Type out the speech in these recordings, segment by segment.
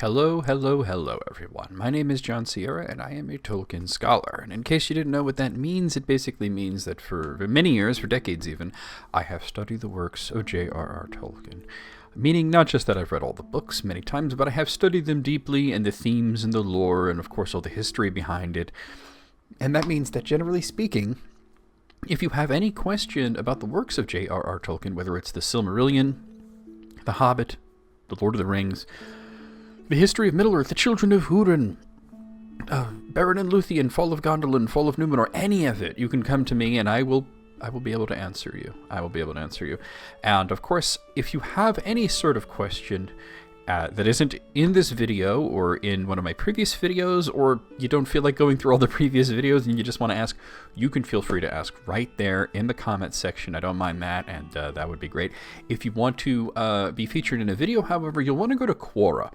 Hello, everyone. My name is John Sierra, and I am a Tolkien scholar. And in case you didn't know what that means, it basically means that for many years, for decades even, I have studied the works of J.R.R. Tolkien. Meaning not just that I've read all the books many times, but I have studied them deeply, and the themes and the lore, and of course all the history behind it. And that means that generally speaking, if you have any question about the works of J.R.R. Tolkien, whether it's the Silmarillion, The Hobbit, The Lord of the Rings, the history of Middle-earth, the Children of Húrin, Beren and Luthien, Fall of Gondolin, Fall of Númenor, any of it, you can come to me and I will be able to answer you. And of course, if you have any sort of question that isn't in this video or in one of my previous videos, or you don't feel like going through all the previous videos and you just want to ask, you can feel free to ask right there in the comments section. I don't mind that, and that would be great. If you want to be featured in a video, however, you'll want to go to Quora.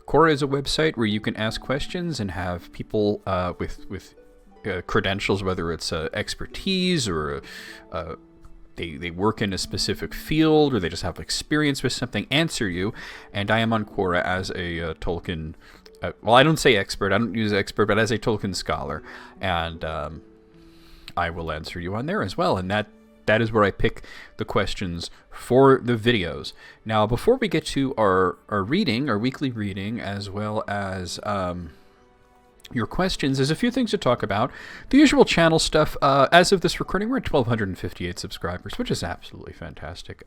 Quora is a website where you can ask questions and have people with credentials, whether it's expertise or they work in a specific field, or they just have experience with something, answer you. And I am on Quora as a Tolkien, well, I don't say expert, I don't use expert, but as a Tolkien scholar. And I will answer you on there as well. And that is where I pick the questions for the videos. Now, before we get to our reading, our weekly reading, as well as your questions, there's a few things to talk about. The usual channel stuff. As of this recording, we're at 1,258 subscribers, which is absolutely fantastic.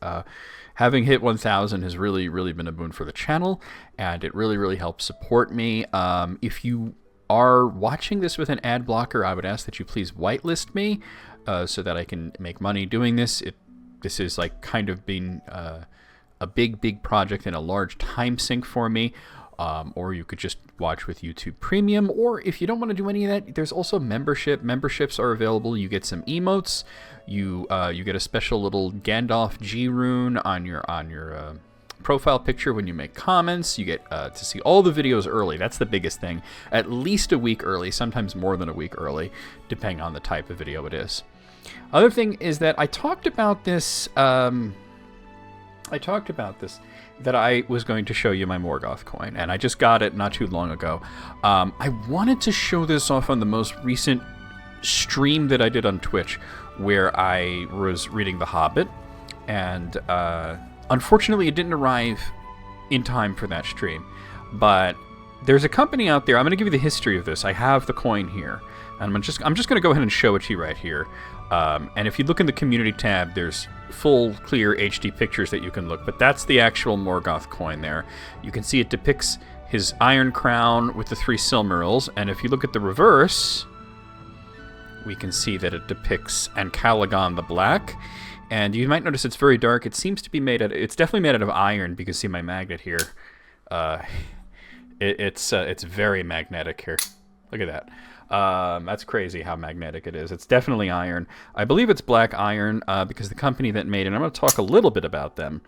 Having hit 1,000 has really been a boon for the channel, and it really helps support me. If you are watching this with an ad blocker, I would ask that you please whitelist me so that I can make money doing this. This is like kind of being a big project and a large time sink for me. Or you could just watch with YouTube Premium, or if you don't want to do any of that, there's also membership. Memberships are available. You get some emotes. You get a special little Gandalf G rune on your profile picture when you make comments. You get to see all the videos early. That's the biggest thing. At least a week early, sometimes more than a week early, depending on the type of video it is. Other thing is that I talked about this. That I was going to show you my Morgoth coin, and I just got it not too long ago. I wanted to show this off on the most recent stream that I did on Twitch, where I was reading The Hobbit, and unfortunately it didn't arrive in time for that stream. But there's a company out there. I'm going to give you the history of this. I have the coin here, and I'm just going to go ahead and show it to you right here. And if you look in the community tab, there's full, clear HD pictures that you can look. But that's the actual Morgoth coin there. You can see it depicts his iron crown with the 3 Silmarils. And if you look at the reverse, we can see that it depicts Ancalagon the Black. And you might notice it's very dark. It seems to be it's definitely made out of iron, because see my magnet here. It's very magnetic here. Look at that. That's crazy how magnetic it is. It's definitely iron. I believe it's black iron because the company that made it, and I'm going to talk a little bit about them.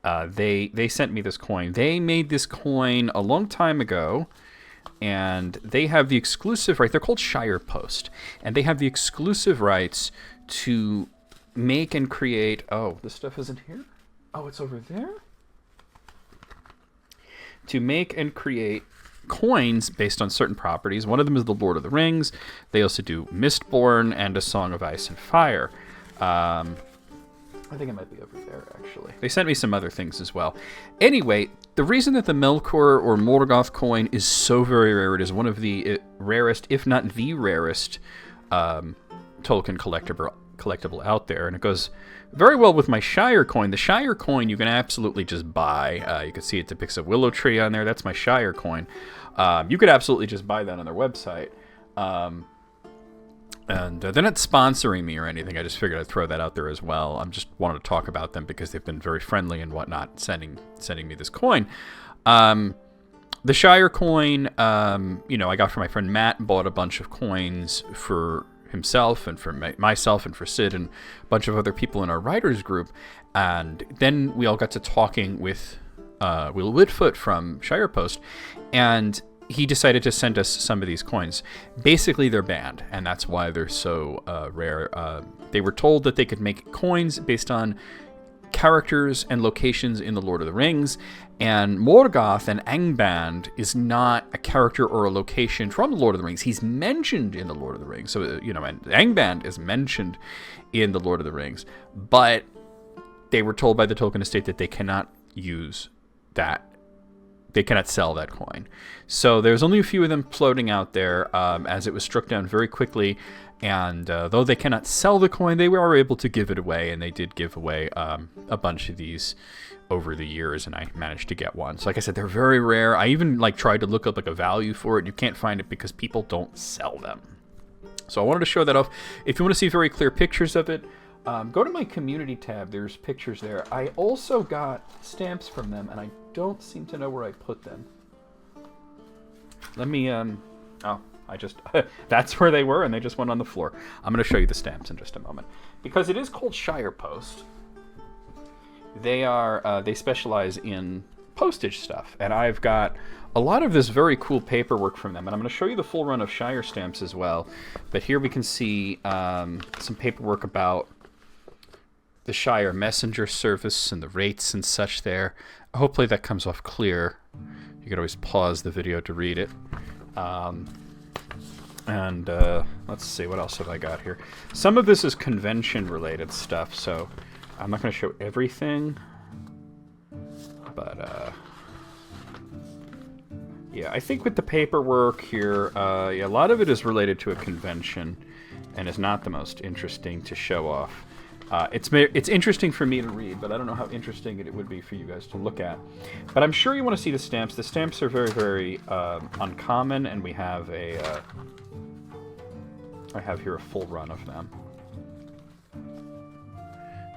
They sent me this coin. They made this coin a long time ago, and they have the exclusive right. They're called Shire Post, and they have the exclusive rights to make and create. Oh, this stuff isn't here? Oh, it's over there? To make and create coins based on certain properties. One of them is the Lord of the Rings. They also do Mistborn and A Song of Ice and Fire. I think it might be over there, actually. They sent me some other things as well. Anyway, the reason that the Melkor or Morgoth coin is so very rare, it is one of the rarest, if not the rarest, Tolkien collectible out there, and it goes very well with my Shire coin. The Shire coin you can absolutely just buy. You can see it depicts a willow tree on there. That's my Shire coin. You could absolutely just buy that on their website. And they're not sponsoring me or anything. I just figured I'd throw that out there as well. I'm just wanted to talk about them because they've been very friendly and whatnot, sending me this coin. The Shire coin, I got from my friend Matt. Bought a bunch of coins for himself and for myself and for Sid and a bunch of other people in our writers group. And then we all got to talking with Will Whitfoot from Shire Post, and he decided to send us some of these coins. Basically, they're banned, and that's why they're so rare. They were told that they could make coins based on characters and locations in The Lord of the Rings, and Morgoth and Angband is not a character or a location from The Lord of the Rings. He's mentioned in The Lord of the Rings, so, and Angband is mentioned in The Lord of the Rings, but they were told by the Tolkien estate that they cannot use that. They cannot sell that coin. So there's only a few of them floating out there, as it was struck down very quickly. And though they cannot sell the coin, they were able to give it away, and they did give away a bunch of these over the years, and I managed to get one. So like I said, they're very rare. I even tried to look up a value for it. You can't find it because people don't sell them. So I wanted to show that off. If you want to see very clear pictures of it, go to my community tab. There's pictures there. I also got stamps from them, and I don't seem to know where I put them. Let me, that's where they were, and they just went on the floor. I'm going to show you the stamps in just a moment. Because it is called Shire Post. They specialize in postage stuff, and I've got a lot of this very cool paperwork from them, and I'm going to show you the full run of Shire stamps as well. But here we can see some paperwork about the Shire messenger service and the rates and such there. Hopefully that comes off clear. You can always pause the video to read it. Let's see, what else have I got here? Some of this is convention-related stuff, so I'm not going to show everything. But, yeah, I think with the paperwork here, a lot of it is related to a convention and is not the most interesting to show off. It's interesting for me to read, but I don't know how interesting it would be for you guys to look at. But I'm sure you want to see the stamps. The stamps are very, very uncommon, and we have I have here a full run of them.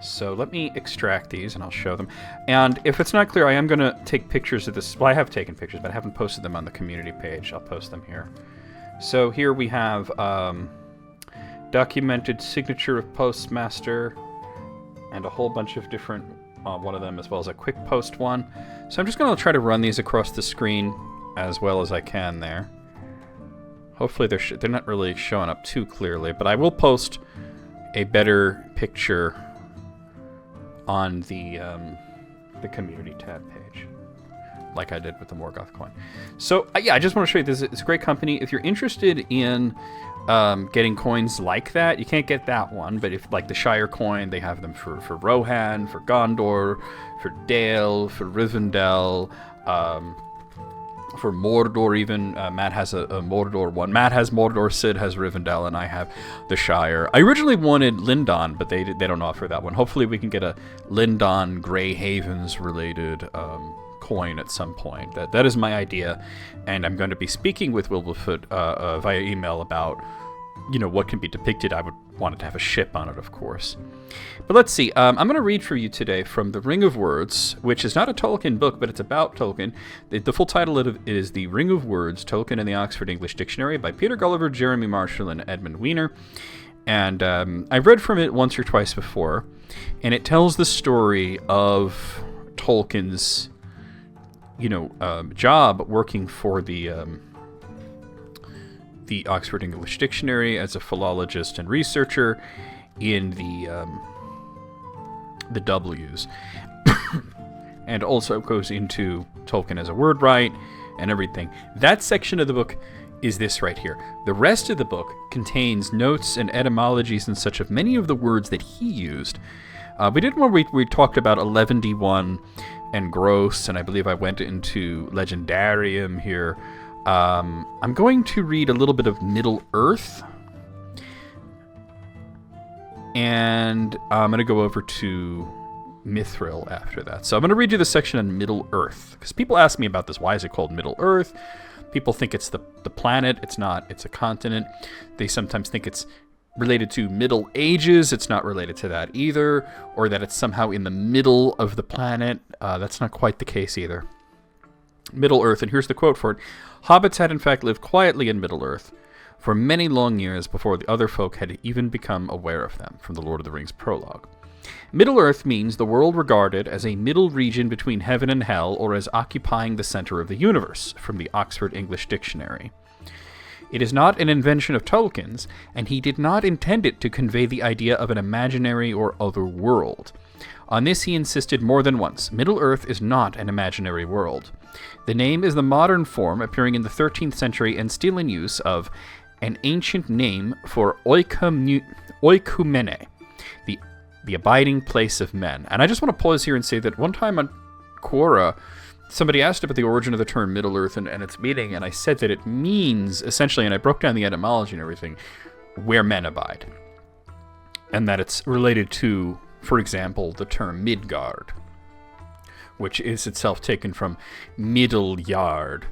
So let me extract these, and I'll show them. And if it's not clear, I am going to take pictures of this. Well, I have taken pictures, but I haven't posted them on the community page. I'll post them here. So here we have documented signature of postmaster, and a whole bunch of different, one of them as well as a quick post one. So I'm just going to try to run these across the screen as well as I can there. Hopefully they're not really showing up too clearly, but I will post a better picture on the community tab page, like I did with the Morgoth coin. So yeah, I just want to show you this. It's a great company. If you're interested in getting coins like that, you can't get that one, but if like the Shire coin, they have them for Rohan, for Gondor, for Dale, for Rivendell, for Mordor even. Matt has a Mordor one. Matt has Mordor, Sid has Rivendell, and I have the Shire. I originally wanted Lindon, but they don't offer that one. Hopefully we can get a Lindon Grey Havens related coin at some point. That is my idea, and I'm going to be speaking with Wilberfoot via email about what can be depicted. I would want it to have a ship on it, of course. But let's see. I'm going to read for you today from The Ring of Words, which is not a Tolkien book, but it's about Tolkien. The full title of it is The Ring of Words, Tolkien and the Oxford English Dictionary by Peter Gulliver, Jeremy Marshall, and Edmund Weiner. And I've read from it once or twice before, and it tells the story of Tolkien's job working for the Oxford English Dictionary as a philologist and researcher in the W's, and also goes into Tolkien as a wordwrite and everything. That section of the book is this right here. The rest of the book contains notes and etymologies and such of many of the words that he used. We did one where we talked about 11D1 and gross, and I believe I went into legendarium here. I'm going to read a little bit of Middle Earth, and I'm going to go over to Mithril after that. So I'm going to read you the section on Middle Earth, because people ask me about this. Why is it called Middle Earth? People think it's the planet. It's not. It's a continent. They sometimes think it's related to Middle Ages. It's not related to that either, or that it's somehow in the middle of the planet. That's not quite the case either. Middle Earth, and here's the quote for it. Hobbits had in fact lived quietly in Middle Earth for many long years before the other folk had even become aware of them, from the Lord of the Rings prologue. Middle Earth means the world regarded as a middle region between heaven and hell, or as occupying the center of the universe, from the Oxford English Dictionary. It is not an invention of Tolkien's, and he did not intend it to convey the idea of an imaginary or other world. On this he insisted more than once. Middle-earth is not an imaginary world. The name is the modern form appearing in the 13th century and still in use of an ancient name for oikumene, the abiding place of men. And I just want to pause here and say that one time on Quora, somebody asked about the origin of the term Middle-earth and its meaning, and I said that it means, essentially, and I broke down the etymology and everything, where men abide. And that it's related to, for example, the term Midgard, which is itself taken from middle yard.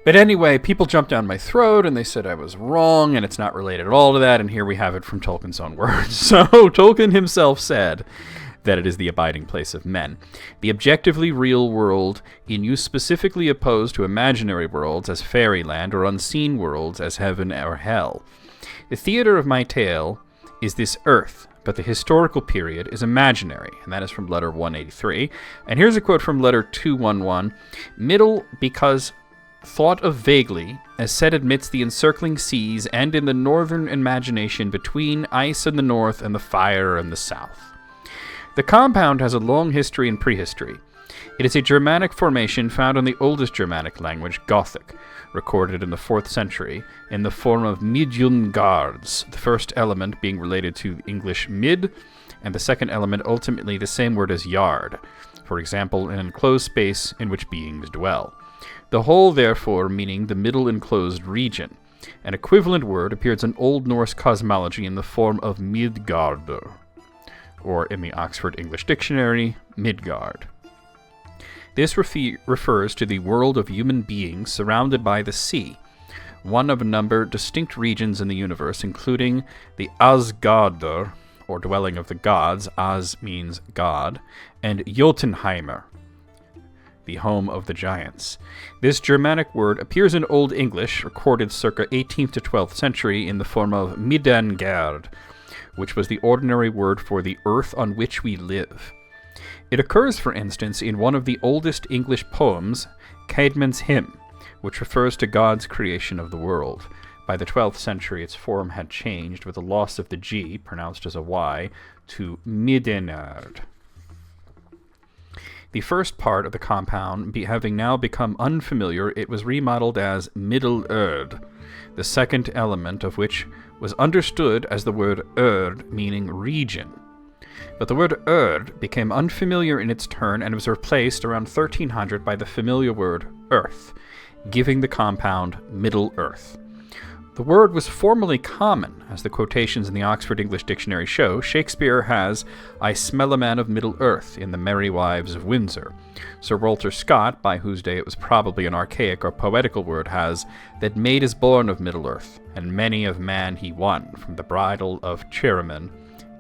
But anyway, people jumped down my throat and they said I was wrong and it's not related at all to that, and here we have it from Tolkien's own words. So Tolkien himself said that it is the abiding place of men. The objectively real world in use specifically opposed to imaginary worlds as fairyland or unseen worlds as heaven or hell. The theater of my tale is this earth, but the historical period is imaginary, and that is from letter 183. And here's a quote from letter 211. Middle, because thought of vaguely, as said amidst the encircling seas and in the northern imagination between ice in the north and the fire in the south. The compound has a long history and prehistory. It is a Germanic formation found in the oldest Germanic language, Gothic, recorded in the 4th century, in the form of Midjungards, the first element being related to English mid, and the second element ultimately the same word as yard, for example, an enclosed space in which beings dwell. The whole, therefore, meaning the middle enclosed region. An equivalent word appears in Old Norse cosmology in the form of Midgardur, or in the Oxford English Dictionary, Midgard. This refers to the world of human beings surrounded by the sea, one of a number of distinct regions in the universe, including the Asgardur, or dwelling of the gods, As means God, and Jotunheimr, the home of the giants. This Germanic word appears in Old English, recorded circa 18th to 12th century, in the form of Midangard, which was the ordinary word for the earth on which we live. It occurs, for instance, in one of the oldest English poems, Caedmon's Hymn, which refers to God's creation of the world. By the 12th century, its form had changed, with the loss of the G, pronounced as a Y, to Midenard. The first part of the compound having now become unfamiliar, it was remodeled as Middle-Erd, the second element of which was understood as the word Erd, meaning region. But the word Erd became unfamiliar in its turn and was replaced around 1300 by the familiar word earth, giving the compound Middle-earth. The word was formerly common, as the quotations in the Oxford English Dictionary show. Shakespeare has, "I smell a man of Middle-earth" in The Merry Wives of Windsor. Sir Walter Scott, by whose day it was probably an archaic or poetical word, has, "That maid is born of Middle-earth, and many of man he won, from the bridal of Cherriman,"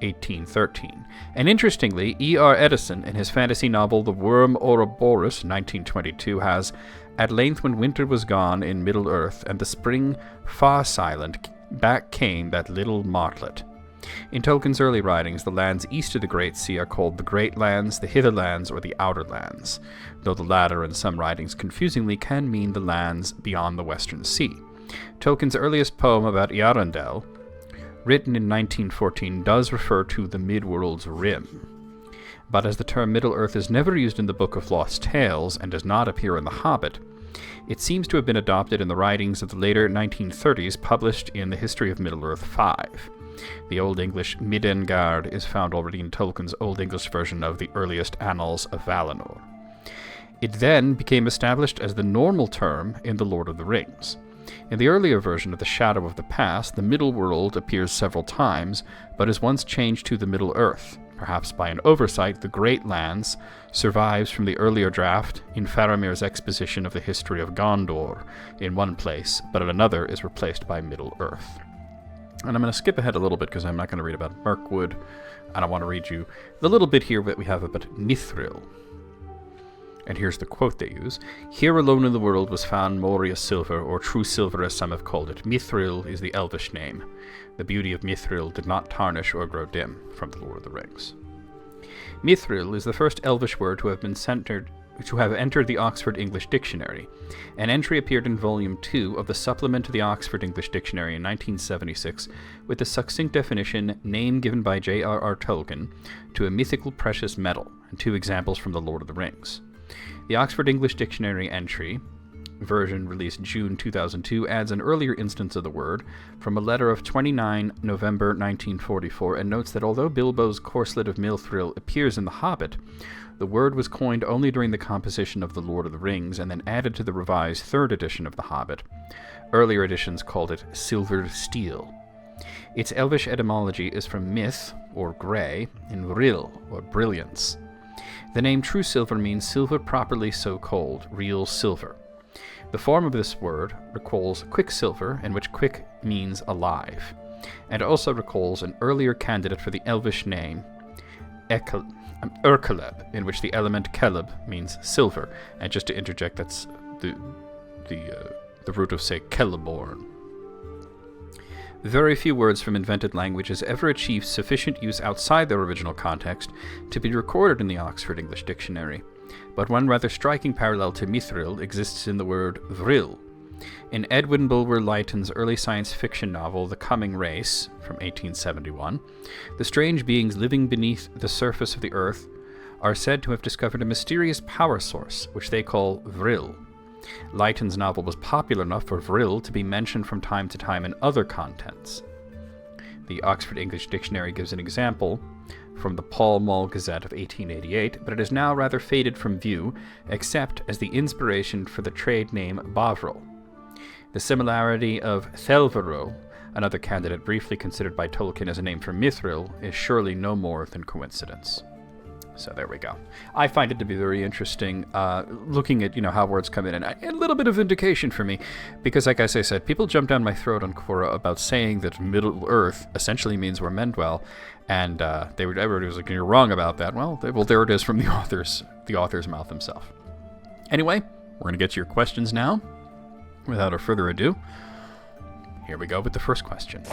1813. And interestingly, E.R. Edison, in his fantasy novel The Worm Ouroboros, 1922, has, "At length when winter was gone in Middle-earth, and the spring far silent, back came that little martlet." In Tolkien's early writings, the lands east of the Great Sea are called the Great Lands, the Hitherlands, or the Outer Lands, though the latter in some writings confusingly can mean the lands beyond the Western Sea. Tolkien's earliest poem about Eärendil, written in 1914, does refer to the Midworld's rim. But as the term Middle-earth is never used in the Book of Lost Tales and does not appear in The Hobbit, it seems to have been adopted in the writings of the later 1930s, published in the History of Middle-earth 5. The Old English Midengard is found already in Tolkien's Old English version of the earliest Annals of Valinor. It then became established as the normal term in The Lord of the Rings. In the earlier version of The Shadow of the Past, the Middle World appears several times, but is once changed to the Middle-earth. Perhaps by an oversight, the Great Lands survives from the earlier draft in Faramir's exposition of the history of Gondor in one place, but at another is replaced by Middle-earth. And I'm going to skip ahead a little bit because I'm not going to read about Mirkwood, and I want to read you the little bit here that we have about Mithril. And here's the quote they use. "Here alone in the world was found Moria silver, or true silver as some have called it. Mithril is the elvish name. The beauty of Mithril did not tarnish or grow dim," from The Lord of the Rings. Mithril is the first elvish word to have been centered to have entered the Oxford English Dictionary. An entry appeared in Volume 2 of the Supplement to the Oxford English Dictionary in 1976 with the succinct definition, name given by J.R.R. Tolkien to a mythical precious metal, and 2 examples from The Lord of the Rings. The Oxford English Dictionary entry, version released June 2002, adds an earlier instance of the word from a letter of 29 November 1944 and notes that although Bilbo's corselet of Mithril appears in The Hobbit, the word was coined only during the composition of The Lord of the Rings and then added to the revised 3rd edition of The Hobbit. Earlier editions called it silver steel. Its Elvish etymology is from myth, or grey, and vril, or brilliance. The name true silver means silver properly so called, real silver. The form of this word recalls quicksilver, in which quick means alive, and also recalls an earlier candidate for the Elvish name, Erkeleb, in which the element keleb means silver. And just to interject, that's the root of, say, Celeborn. Very few words from invented languages ever achieved sufficient use outside their original context to be recorded in the Oxford English Dictionary. But one rather striking parallel to mithril exists in the word vril. In Edwin Bulwer Lytton's early science fiction novel The Coming Race, from 1871, the strange beings living beneath the surface of the earth are said to have discovered a mysterious power source, which they call vril. Lytton's novel was popular enough for vril to be mentioned from time to time in other contents. The Oxford English Dictionary gives an example from the Pall Mall Gazette of 1888, but it is now rather faded from view, except as the inspiration for the trade name Bovril. The similarity of Thelveril, another candidate briefly considered by Tolkien as a name for mithril, is surely no more than coincidence. So there we go. I find it to be very interesting, looking at how words come in, and a little bit of vindication for me, because like as I said, people jump down my throat on Quora about saying that Middle Earth essentially means where men dwell, and everybody was like, "You're wrong about that." Well, there it is from the author's mouth himself. Anyway, we're going to get to your questions now. Without further ado, here we go with the first question.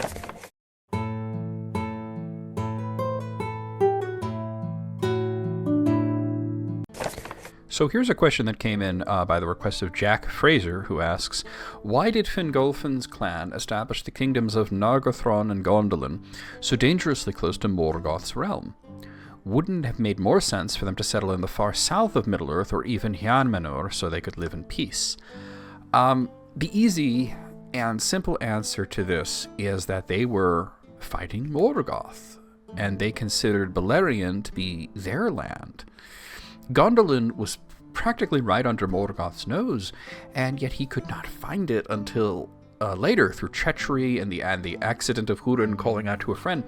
So here's a question that came in by the request of Jack Fraser, who asks, why did Fingolfin's clan establish the kingdoms of Nargothrond and Gondolin so dangerously close to Morgoth's realm? Wouldn't it have made more sense for them to settle in the far south of Middle-earth or even Hianmenor so they could live in peace? The easy and simple answer to this is that they were fighting Morgoth, and they considered Beleriand to be their land. Gondolin was practically right under Morgoth's nose, and yet he could not find it until later through treachery and the accident of Túrin calling out to a friend.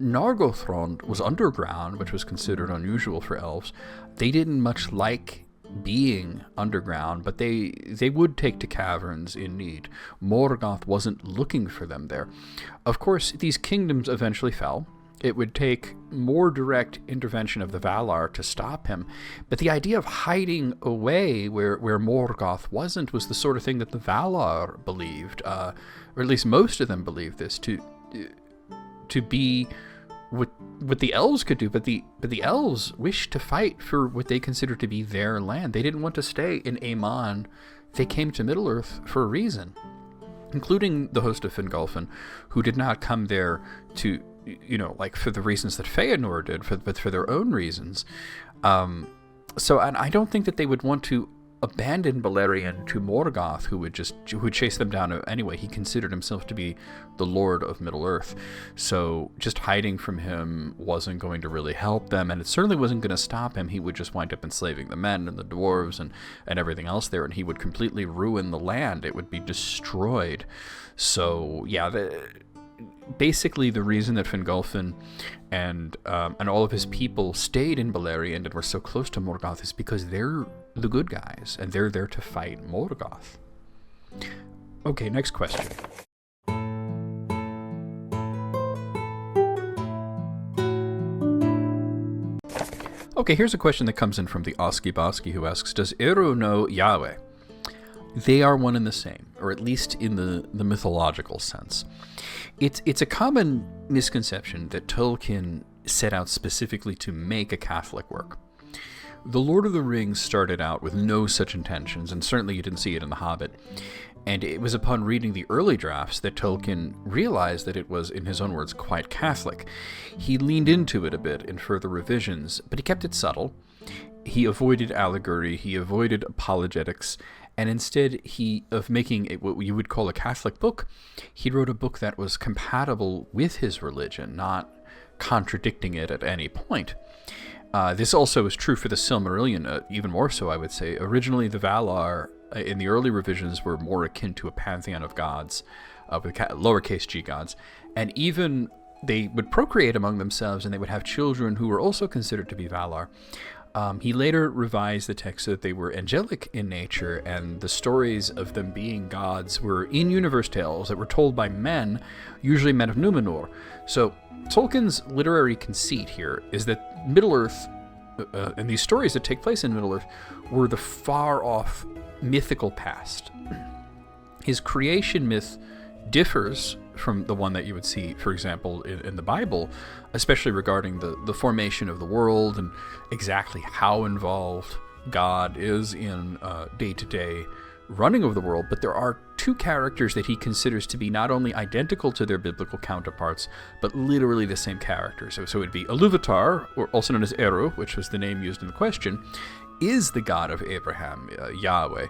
Nargothrond was underground, which was considered unusual for elves. They didn't much like being underground, but they would take to caverns in need. Morgoth wasn't looking for them there. Of course, these kingdoms eventually fell. It would take more direct intervention of the Valar to stop him, but the idea of hiding away where Morgoth wasn't was the sort of thing that the Valar believed, or at least most of them believed this, to be what the elves could do, but the elves wished to fight for what they considered to be their land. They didn't want to stay in Aemon. They came to Middle-earth for a reason, including the host of Fingolfin, who did not come there to, like for the reasons that Feanor did, but for their own reasons. And I don't think that they would want to abandon Beleriand to Morgoth, who would chase them down anyway. He considered himself to be the Lord of Middle-earth, so just hiding from him wasn't going to really help them, and it certainly wasn't going to stop him. He would just wind up enslaving the men and the dwarves and everything else there, and he would completely ruin the land. It would be destroyed. So yeah, basically the reason that Fingolfin and all of his people stayed in Beleriand and were so close to Morgoth is because they're the good guys, and they're there to fight Morgoth. Okay, next question. Okay, here's a question that comes in from the Oski Boski, who asks, does Eru know Yahwe? They are one and the same, or at least in the mythological sense. It's a common misconception that Tolkien set out specifically to make a Catholic work. The Lord of the Rings started out with no such intentions, and certainly you didn't see it in The Hobbit. And it was upon reading the early drafts that Tolkien realized that it was, in his own words, quite Catholic. He leaned into it a bit in further revisions, but he kept it subtle. He avoided allegory, he avoided apologetics, and instead of making it what you would call a Catholic book, he wrote a book that was compatible with his religion, not contradicting it at any point. This also is true for the Silmarillion, even more so, I would say. Originally, the Valar, in the early revisions, were more akin to a pantheon of gods, with lowercase g gods, and even they would procreate among themselves, and they would have children who were also considered to be Valar. He later revised the text so that they were angelic in nature, and the stories of them being gods were in-universe tales that were told by men, usually men of Numenor. So Tolkien's literary conceit here is that Middle-earth, and these stories that take place in Middle-earth, were the far-off mythical past. His creation myth differs from the one that you would see, for example, in the Bible, especially regarding the formation of the world and exactly how involved God is in day-to-day running of the world. But there are two characters that he considers to be not only identical to their biblical counterparts, but literally the same characters. So it would be Ilúvatar, or also known as Eru, which was the name used in the question, is the God of Abraham, Yahwe.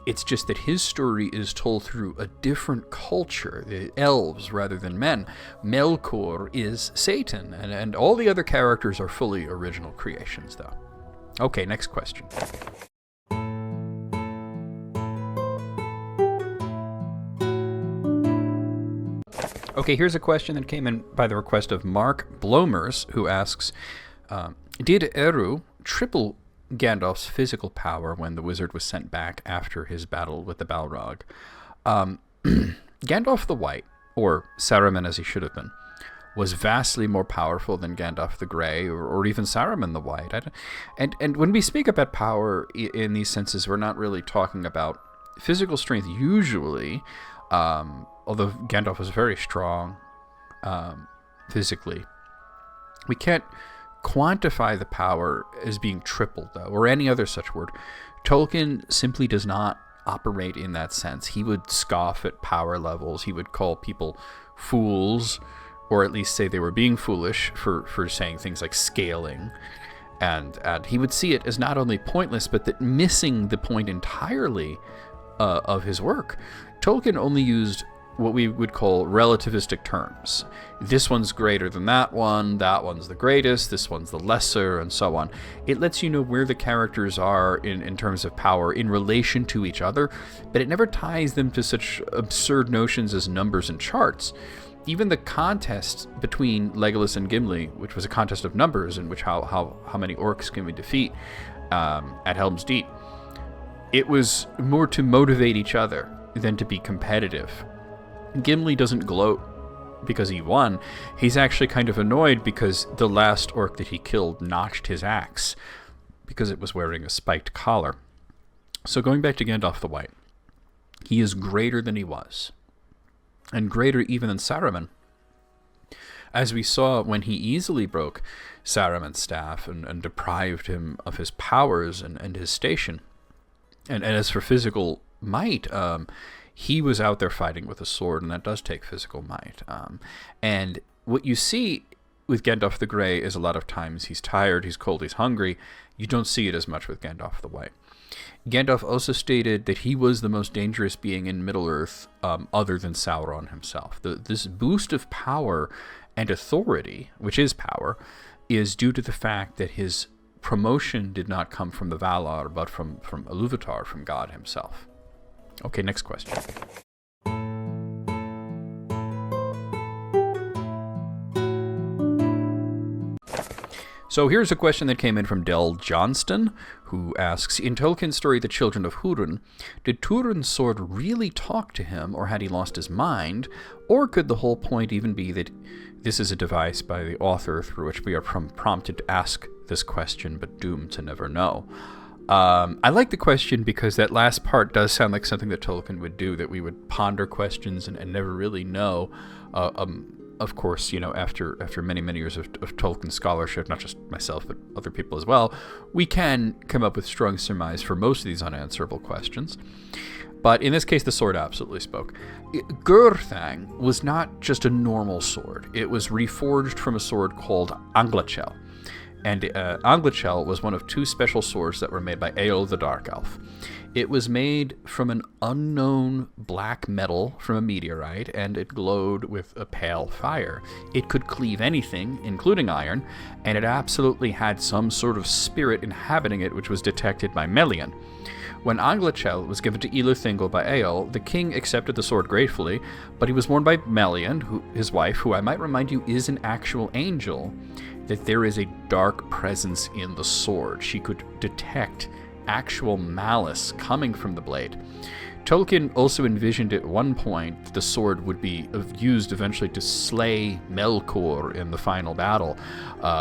It's just that his story is told through a different culture, the elves rather than men. Melkor is Satan, and all the other characters are fully original creations, though. Okay, next question. Okay, here's a question that came in by the request of Mark Blomers, who asks, did Eru triple Gandalf's physical power when the wizard was sent back after his battle with the Balrog? Gandalf the White, or Saruman as he should have been, was vastly more powerful than Gandalf the Grey, or even Saruman the White. And when we speak about power in these senses, we're not really talking about physical strength usually, although Gandalf was very strong physically. We can't quantify the power as being tripled, though, or any other such word. Tolkien simply does not operate in that sense. He would scoff at power levels. He would call people fools, or at least say they were being foolish for saying things like scaling. And he would see it as not only pointless, but that missing the point entirely of his work. Tolkien only used what we would call relativistic terms. This one's greater than that one's the greatest, this one's the lesser, and so on. It lets you know where the characters are in terms of power in relation to each other, but it never ties them to such absurd notions as numbers and charts. Even the contest between Legolas and Gimli, which was a contest of numbers in which how many orcs can we defeat at Helm's Deep, it was more to motivate each other than to be competitive. Gimli doesn't gloat because he won. He's actually kind of annoyed because the last orc that he killed notched his axe because it was wearing a spiked collar. So going back to Gandalf the White, he is greater than he was, and greater even than Saruman, as we saw when he easily broke Saruman's staff and deprived him of his powers and his station. And as for physical might, he was out there fighting with a sword, and that does take physical might. And what you see with Gandalf the Grey is a lot of times he's tired, he's cold, he's hungry. You don't see it as much with Gandalf the White. Gandalf also stated that he was the most dangerous being in Middle-earth other than Sauron himself. This boost of power and authority, which is power, is due to the fact that his promotion did not come from the Valar, but from Ilúvatar, from God himself. Okay, next question. So here's a question that came in from Del Johnston, who asks, in Tolkien's story, The Children of Húrin, did Túrin's sword really talk to him, or had he lost his mind? Or could the whole point even be that this is a device by the author through which we are prompted to ask this question, but doomed to never know? I like the question because that last part does sound like something that Tolkien would do, that we would ponder questions and never really know Of course, after many years of Tolkien scholarship, not just myself, but other people as well, we can come up with strong surmise for most of these unanswerable questions. But in this case, the sword absolutely spoke. Gurthang was not just a normal sword. It was reforged from a sword called Anglachel. And Anglachel was one of 2 special swords that were made by Eöl the Dark Elf. It was made from an unknown black metal from a meteorite, and it glowed with a pale fire. It could cleave anything, including iron, and it absolutely had some sort of spirit inhabiting it, which was detected by Melian. When Anglachel was given to Ilúthingol by Eöl, the king accepted the sword gratefully, but he was warned by Melian, his wife, who I might remind you is an actual angel, that there is a dark presence in the sword. She could detect actual malice coming from the blade. Tolkien also envisioned at one point that the sword would be used eventually to slay Melkor in the final battle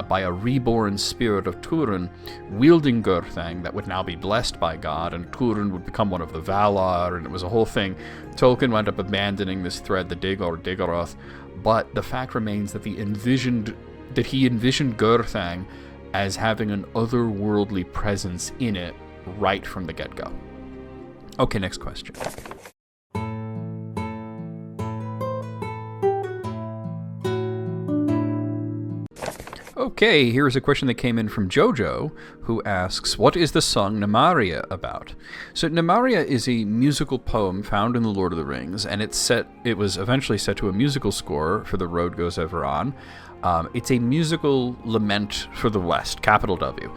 by a reborn spirit of Túrin wielding Gurthang that would now be blessed by God, and Túrin would become one of the Valar, and it was a whole thing. Tolkien wound up abandoning this thread, the Dig or Diggeroth, but the fact remains that he envisioned Gurthang as having an otherworldly presence in it right from the get-go. Okay, next question. Okay, here's a question that came in from Jojo, who asks, what is the song Namárië about? So Namárië is a musical poem found in The Lord of the Rings, and it was eventually set to a musical score for The Road Goes Ever On. It's a musical lament for the West, capital W.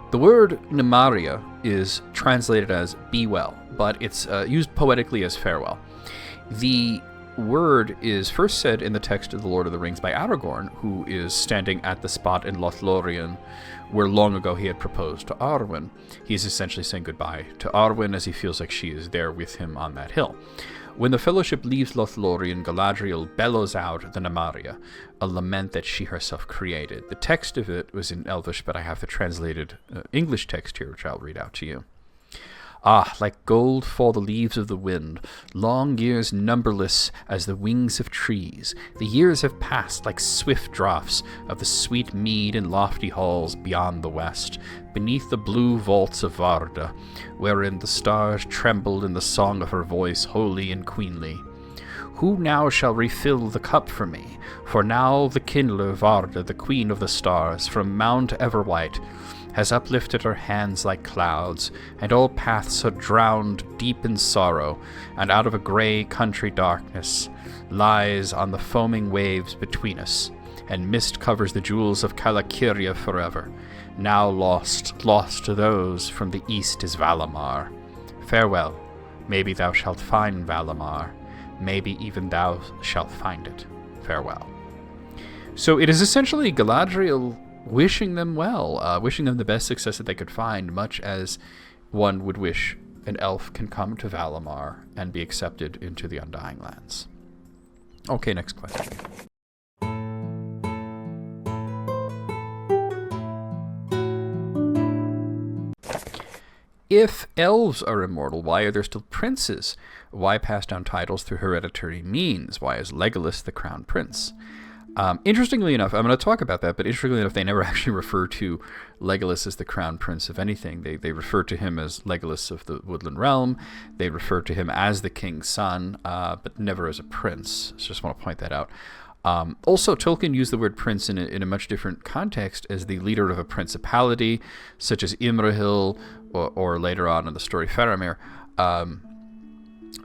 The word Namárië is translated as be well, but it's used poetically as farewell. The word is first said in the text of The Lord of the Rings by Aragorn, who is standing at the spot in Lothlórien where long ago he had proposed to Arwen. He's essentially saying goodbye to Arwen as he feels like she is there with him on that hill. When the Fellowship leaves Lothlórien, Galadriel bellows out the Namárië, a lament that she herself created. The text of it was in Elvish, but I have the translated English text here, which I'll read out to you. Ah, like gold fall the leaves of the wind, long years numberless as the wings of trees. The years have passed like swift draughts of the sweet mead in lofty halls beyond the west, beneath the blue vaults of Varda, wherein the stars trembled in the song of her voice, holy and queenly. Who now shall refill the cup for me? For now the kindler Varda, the queen of the stars, from Mount Everwhite, has uplifted her hands like clouds, and all paths are drowned deep in sorrow, and out of a grey country darkness lies on the foaming waves between us, and mist covers the jewels of Calakiria forever. Now lost to those from the east is Valamar. Farewell, maybe thou shalt find Valamar, maybe even thou shalt find it. Farewell. So it is essentially Galadriel wishing them well, wishing them the best success that they could find, much as one would wish an elf can come to Valamar and be accepted into the Undying Lands. Okay, next question. If elves are immortal, why are there still princes? Why pass down titles through hereditary means? Why is Legolas the crown prince? Interestingly enough, I'm going to talk about that, but interestingly enough, they never actually refer to Legolas as the crown prince of anything. They refer to him as Legolas of the Woodland Realm. They refer to him as the king's son, but never as a prince. So just want to point that out. Also, Tolkien used the word prince in a much different context as the leader of a principality, such as Imrahil, or later on in the story Faramir.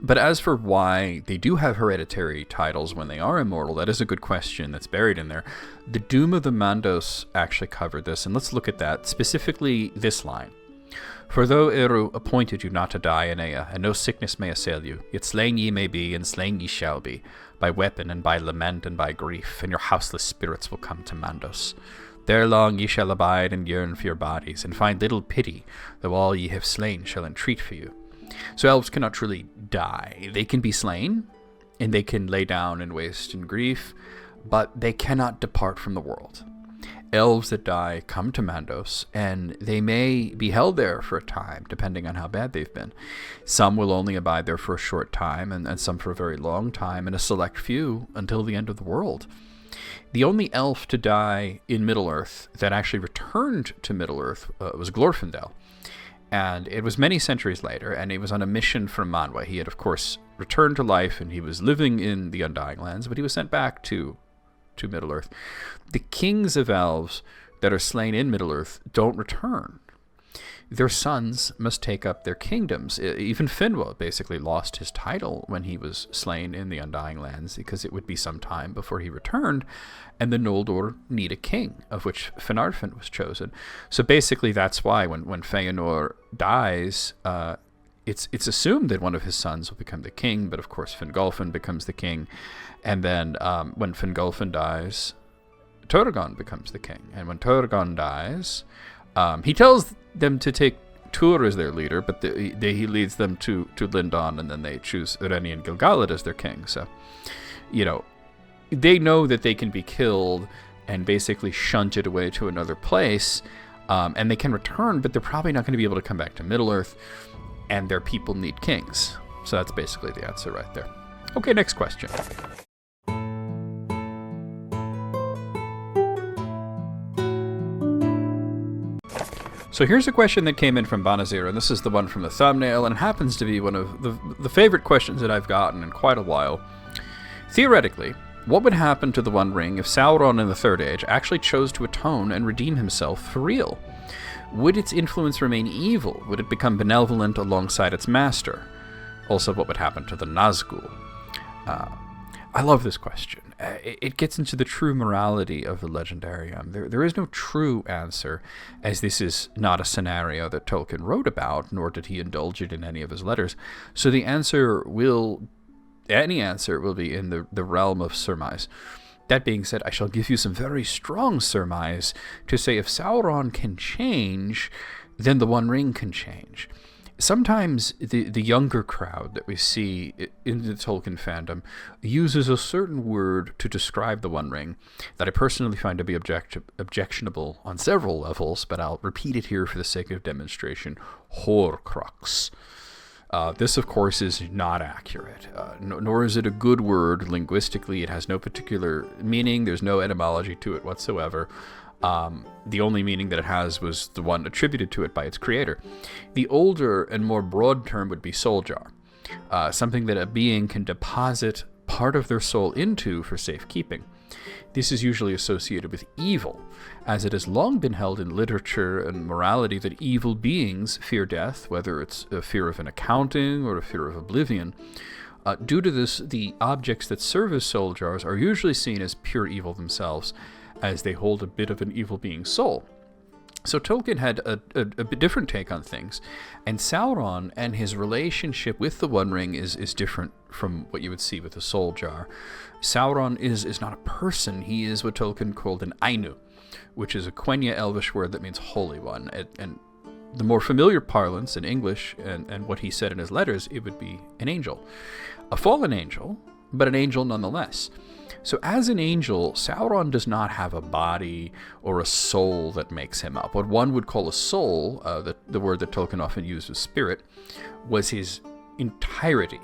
But as for why they do have hereditary titles when they are immortal, that is a good question that's buried in there. The Doom of the Mandos actually covered this, and let's look at that, specifically this line. For though Eru appointed you not to die in Ea, and no sickness may assail you, yet slain ye may be, and slain ye shall be, by weapon and by lament and by grief, and your houseless spirits will come to Mandos. There long ye shall abide and yearn for your bodies, and find little pity, though all ye have slain shall entreat for you. So elves cannot truly die. They can be slain, and they can lay down in waste and grief, but they cannot depart from the world. Elves that die come to Mandos, and they may be held there for a time, depending on how bad they've been. Some will only abide there for a short time, and some for a very long time, and a select few until the end of the world. The only elf to die in Middle-earth that actually returned to Middle-earth was Glorfindel. And it was many centuries later, and he was on a mission from Manwë. He had, of course, returned to life, and he was living in the Undying Lands, but he was sent back to Middle-earth. The kings of elves that are slain in Middle-earth don't return. Their sons must take up their kingdoms. Even Finwë basically lost his title when he was slain in the Undying Lands, because it would be some time before he returned, and the Noldor need a king, of which Finarfin was chosen. So basically that's why when Feanor dies, it's assumed that one of his sons will become the king, but of course Fingolfin becomes the king, and then when Fingolfin dies, Turgon becomes the king. And when Turgon dies, he tells them to take Tur as their leader, but he leads them to Lindon, and then they choose Renny and Gil-galad as their king. So, they know that they can be killed and basically shunted away to another place, and they can return, but they're probably not going to be able to come back to Middle-earth, and their people need kings. So that's basically the answer right there. Okay, next question. So here's a question that came in from Banazir, and this is the one from the thumbnail, and it happens to be one of the favorite questions that I've gotten in quite a while. Theoretically, what would happen to the One Ring if Sauron in the Third Age actually chose to atone and redeem himself for real? Would its influence remain evil? Would it become benevolent alongside its master? Also, what would happen to the Nazgul? I love this question. It gets into the true morality of the Legendarium. There is no true answer, as this is not a scenario that Tolkien wrote about, nor did he indulge it in any of his letters. So any answer will be in the realm of surmise. That being said, I shall give you some very strong surmise to say if Sauron can change, then the One Ring can change. Sometimes the younger crowd that we see in the Tolkien fandom uses a certain word to describe the One Ring that I personally find to be objectionable on several levels, but I'll repeat it here for the sake of demonstration. Horcrux. This, of course, is not accurate, nor is it a good word linguistically. It has no particular meaning. There's no etymology to it whatsoever. The only meaning that it has was the one attributed to it by its creator. The older and more broad term would be soul jar, something that a being can deposit part of their soul into for safekeeping. This is usually associated with evil, as it has long been held in literature and morality that evil beings fear death, whether it's a fear of an accounting or a fear of oblivion. Due to this, the objects that serve as soul jars are usually seen as pure evil themselves, as they hold a bit of an evil being's soul. So Tolkien had a different take on things, and Sauron and his relationship with the One Ring is different from what you would see with a soul jar. Sauron is not a person. He is what Tolkien called an Ainu, which is a Quenya Elvish word that means Holy One. And the more familiar parlance in English, and what he said in his letters, it would be an angel. A fallen angel, but an angel nonetheless. So as an angel, Sauron does not have a body or a soul that makes him up. What one would call a soul, the word that Tolkien often used was spirit, was his entirety.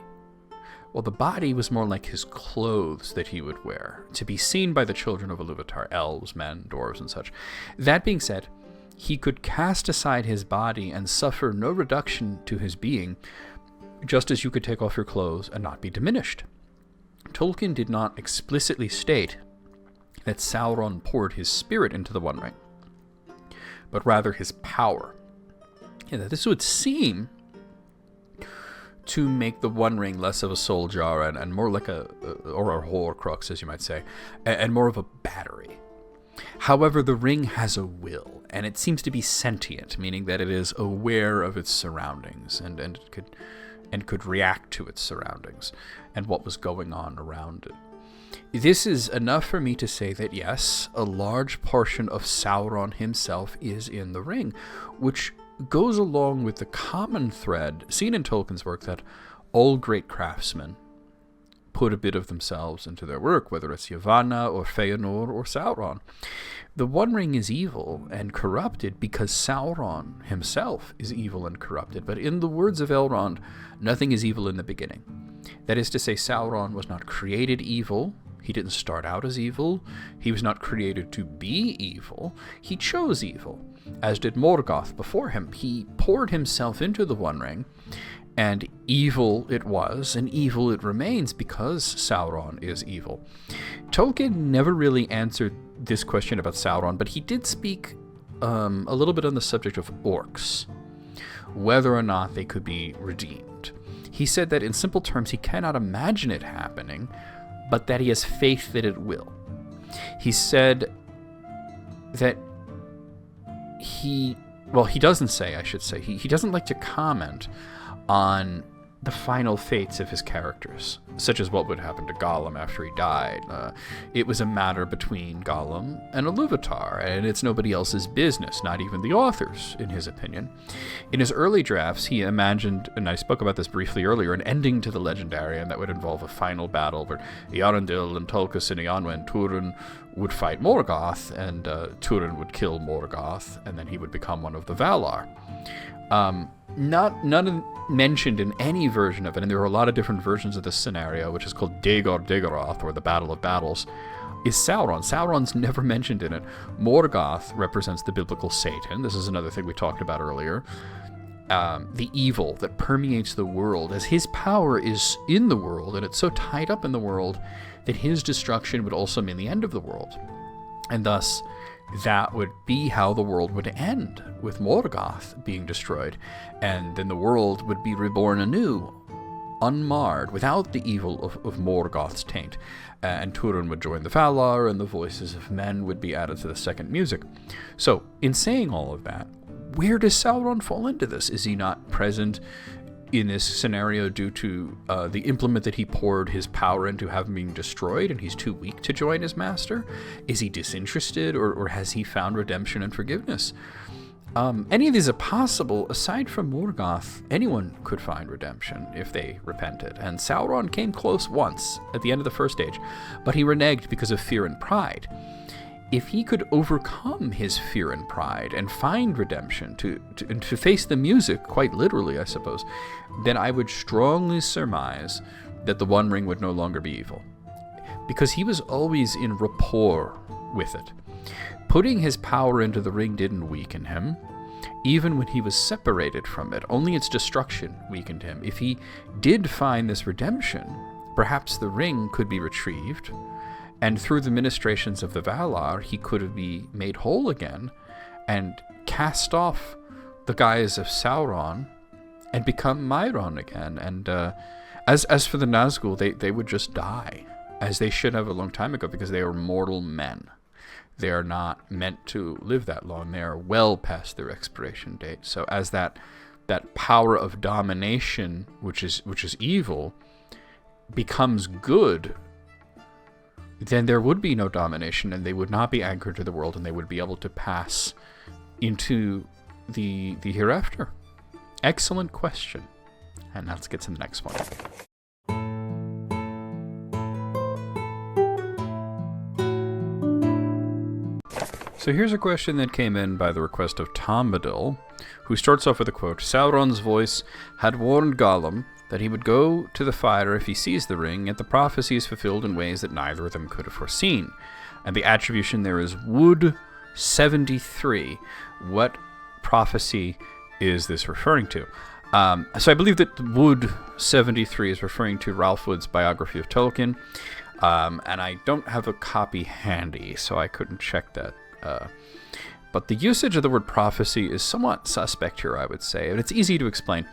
Well, the body was more like his clothes that he would wear, to be seen by the children of Iluvatar, elves, men, dwarves, and such. That being said, he could cast aside his body and suffer no reduction to his being, just as you could take off your clothes and not be diminished. Tolkien did not explicitly state that Sauron poured his spirit into the One Ring, but rather his power. And that this would seem to make the One Ring less of a soul jar and more like or a Horcrux, as you might say, and more of a battery. However, the ring has a will, and it seems to be sentient, meaning that it is aware of its surroundings and could react to its surroundings and what was going on around it. This is enough for me to say that yes, a large portion of Sauron himself is in the ring, which goes along with the common thread seen in Tolkien's work that all great craftsmen put a bit of themselves into their work, whether it's Yavanna or Feanor or Sauron. The One Ring is evil and corrupted because Sauron himself is evil and corrupted. But in the words of Elrond, nothing is evil in the beginning. That is to say, Sauron was not created evil, He didn't start out as evil. He was not created to be evil. He chose evil, as did Morgoth before him. He poured himself into the One Ring, and evil it was, and evil it remains because Sauron is evil. Tolkien never really answered this question about Sauron, but he did speak a little bit on the subject of orcs, whether or not they could be redeemed. He said that in simple terms, he cannot imagine it happening, but that he has faith that it will. He said that he doesn't say, I should say, he doesn't like to comment on the final fates of his characters, such as what would happen to Gollum after he died. It was a matter between Gollum and Ilúvatar, and it's nobody else's business, not even the authors, in his opinion. In his early drafts, he imagined, and I spoke about this briefly earlier, an ending to the Legendarium that would involve a final battle where Eärendil and Tulkas and Eonwe and Túrin would fight Morgoth, and Túrin would kill Morgoth, and then he would become one of the Valar. None mentioned in any version of it, and there are a lot of different versions of this scenario, which is called Dagor Dagorath, or the Battle of Battles, is Sauron. Sauron's never mentioned in it. Morgoth represents the biblical Satan. This is another thing we talked about earlier. The evil that permeates the world, as his power is in the world, and it's so tied up in the world that his destruction would also mean the end of the world. And thus, that would be how the world would end, with Morgoth being destroyed, and then the world would be reborn anew, unmarred, without the evil of Morgoth's taint, and Túrin would join the Valar, and the voices of men would be added to the second music. So, in saying all of that, where does Sauron fall into this? Is he not present in this scenario due to the implement that he poured his power into having been destroyed, and he's too weak to join his master? Is he disinterested, or has he found redemption and forgiveness? Any of these are possible. Aside from Morgoth, anyone could find redemption if they repented, and Sauron came close once at the end of the First Age, but he reneged because of fear and pride. If he could overcome his fear and pride and find redemption, to face the music, quite literally, I suppose, then I would strongly surmise that the One Ring would no longer be evil, because he was always in rapport with it. Putting his power into the ring didn't weaken him, even when he was separated from it. Only its destruction weakened him. If he did find this redemption, perhaps the ring could be retrieved, and through the ministrations of the Valar, he could be made whole again and cast off the guise of Sauron and become Mairon again. And as for the Nazgûl, they would just die, as they should have a long time ago, because they are mortal men. They are not meant to live that long. They are well past their expiration date. So as that power of domination, which is evil, becomes good, then there would be no domination, and they would not be anchored to the world, and they would be able to pass into the hereafter. Excellent question. And now let's get to the next one. So here's a question that came in by the request of Tombadil, who starts off with a quote: Sauron's voice had warned Gollum that he would go to the fire if he sees the ring, yet the prophecy is fulfilled in ways that neither of them could have foreseen. And the attribution there is Wood 73. What prophecy is this referring to? So I believe that Wood 73 is referring to Ralph Wood's biography of Tolkien, and I don't have a copy handy, so I couldn't check that. But the usage of the word prophecy is somewhat suspect here, I would say, and it's easy to explain.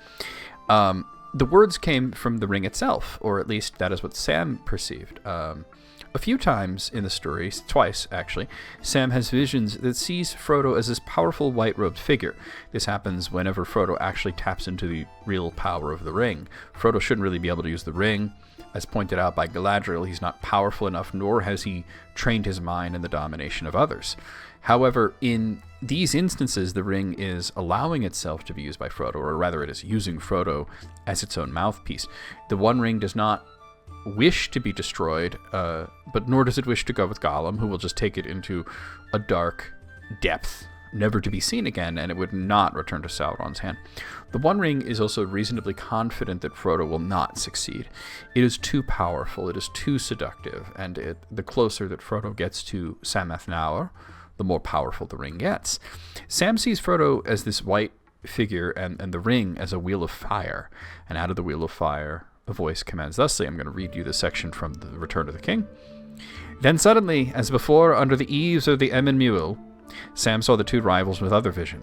The words came from the ring itself, or at least that is what Sam perceived. A few times in the story, twice actually, Sam has visions that sees Frodo as this powerful white-robed figure. This happens whenever Frodo actually taps into the real power of the ring. Frodo shouldn't really be able to use the ring. As pointed out by Galadriel, he's not powerful enough, nor has he trained his mind in the domination of others. However, in these instances, the ring is allowing itself to be used by Frodo, or rather it is using Frodo as its own mouthpiece. The One Ring does not wish to be destroyed, but nor does it wish to go with Gollum, who will just take it into a dark depth, never to be seen again, and it would not return to Sauron's hand. The One Ring is also reasonably confident that Frodo will not succeed. It is too powerful, it is too seductive, and the closer that Frodo gets to Sammath Naur, the more powerful the ring gets. Sam sees Frodo as this white figure and the ring as a wheel of fire, and out of the wheel of fire a voice commands thusly. I'm going to read you the section from the Return of the King. Then suddenly, as before, under the eaves of the Emyn Muil, Sam saw the two rivals with other vision.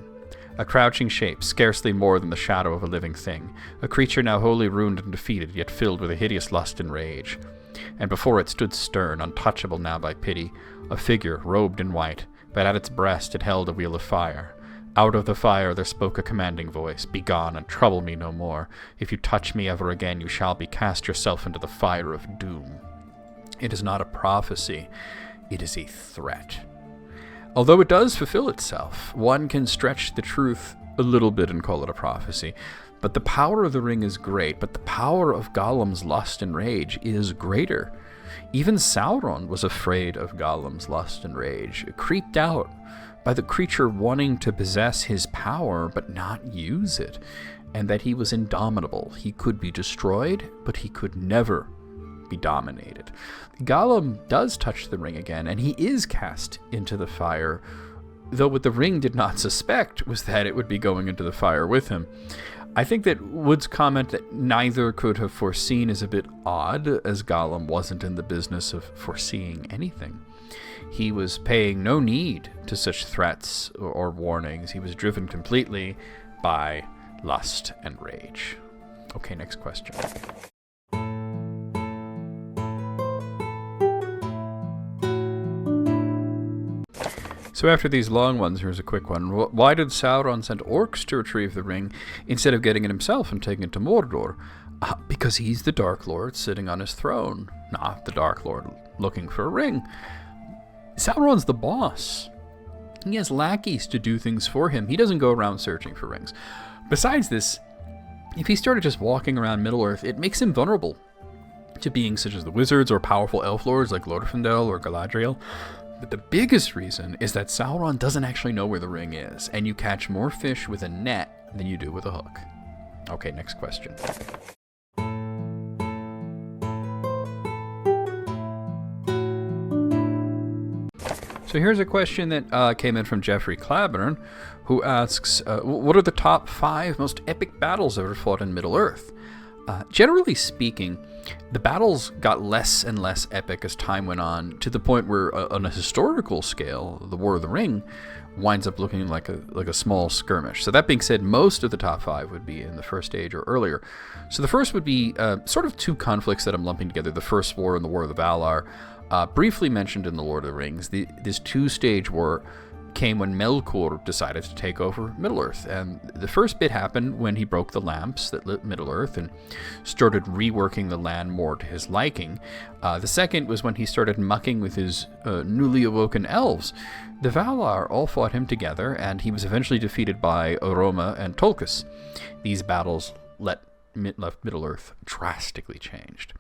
A crouching shape, scarcely more than the shadow of a living thing, a creature now wholly ruined and defeated, yet filled with a hideous lust and rage. And before it stood stern, untouchable now by pity, a figure robed in white, but at its breast it held a wheel of fire. Out of the fire there spoke a commanding voice, "Begone and trouble me no more. If you touch me ever again, you shall be cast yourself into the fire of doom." It is not a prophecy, it is a threat. Although it does fulfill itself, one can stretch the truth a little bit and call it a prophecy. But the power of the ring is great, but the power of Gollum's lust and rage is greater. Even Sauron was afraid of Gollum's lust and rage, creeped out by the creature wanting to possess his power but not use it, and that he was indomitable. He could be destroyed, but he could never be dominated. Gollum does touch the ring again, and he is cast into the fire, though what the ring did not suspect was that it would be going into the fire with him. I think that Wood's comment that neither could have foreseen is a bit odd, as Gollum wasn't in the business of foreseeing anything. He was paying no need to such threats or warnings. He was driven completely by lust and rage. Okay, next question. So after these long ones, here's a quick one. Why did Sauron send orcs to retrieve the ring instead of getting it himself and taking it to Mordor? Because he's the Dark Lord sitting on his throne, not the Dark Lord looking for a ring. Sauron's the boss. He has lackeys to do things for him. He doesn't go around searching for rings. Besides this, if he started just walking around Middle-earth, it makes him vulnerable to beings such as the wizards or powerful elf lords like Glorfindel or Galadriel. But the biggest reason is that Sauron doesn't actually know where the ring is, and you catch more fish with a net than you do with a hook. Okay, next question. So here's a question that came in from Jeffrey Clabburn, who asks, what are the top 5 most epic battles ever fought in Middle-earth? Generally speaking, the battles got less and less epic as time went on, to the point where, on a historical scale, the War of the Ring winds up looking like a small skirmish. So that being said, most of the top 5 would be in the First Age or earlier. So the first would be sort of 2 conflicts that I'm lumping together, the First War and the War of the Valar. Briefly mentioned in The Lord of the Rings, this 2-stage war came when Melkor decided to take over Middle-earth. And the first bit happened when he broke the lamps that lit Middle-earth and started reworking the land more to his liking. The second was when he started mucking with his newly awoken elves. The Valar all fought him together, and he was eventually defeated by Oroma and Tolkis. These battles left Middle-earth drastically changed.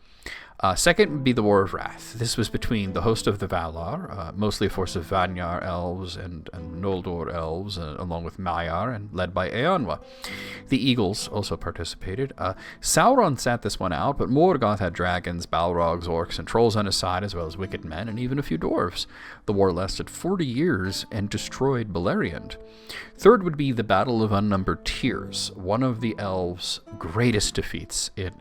Second would be the War of Wrath. This was between the host of the Valar, mostly a force of Vanyar elves and Noldor elves, along with Maiar, and led by Eonwa. The Eagles also participated. Sauron sat this one out, but Morgoth had dragons, Balrogs, orcs, and trolls on his side, as well as wicked men, and even a few dwarves. The war lasted 40 years and destroyed Beleriand. Third would be the Battle of Unnumbered Tears, one of the elves' greatest defeats. It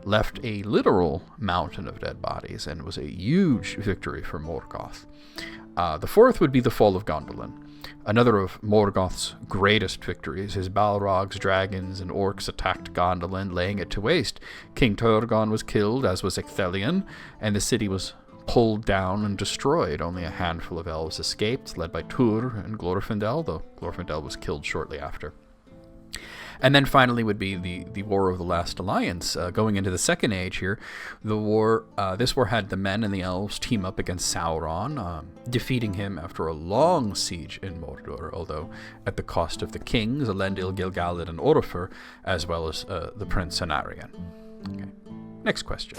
left a literal mountain of dead bodies, and was a huge victory for Morgoth. The fourth would be the Fall of Gondolin, another of Morgoth's greatest victories. His Balrogs, dragons, and orcs attacked Gondolin, laying it to waste. King Turgon was killed, as was Ecthelion, and the city was pulled down and destroyed. Only a handful of elves escaped, led by Tur and Glorfindel, though Glorfindel was killed shortly after. And then finally would be the War of the Last Alliance. Going into the Second Age here, this war had the men and the elves team up against Sauron, defeating him after a long siege in Mordor, although at the cost of the kings, Elendil, Gil-galad, and Oropher, as well as the Prince Anarion. Okay. Next question.